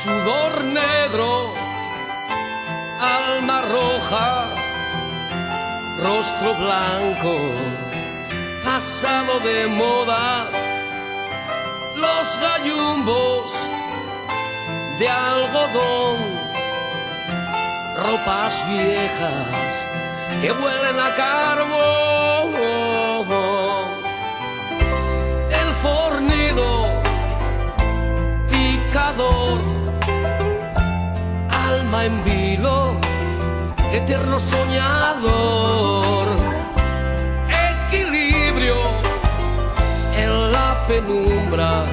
Sudor negro, alma roja, rostro blanco, pasado de moda, los gallumbos de algodón, ropas viejas que huelen a carbón, el fornido picador, alma en vilo, eterno soñador, equilibrio en la penumbra,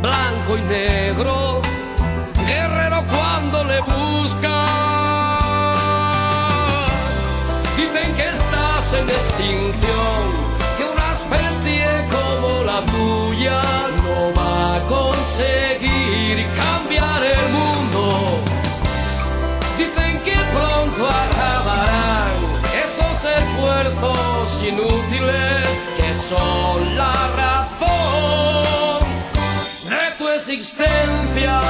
blanco y negro, guerrero cuando le busca. Dicen que estás en extinción, que una especie como la tuya no va a conseguir cambiar el mundo. Dicen que pronto acabarán esos esfuerzos inútiles que son la razón de tu existencia.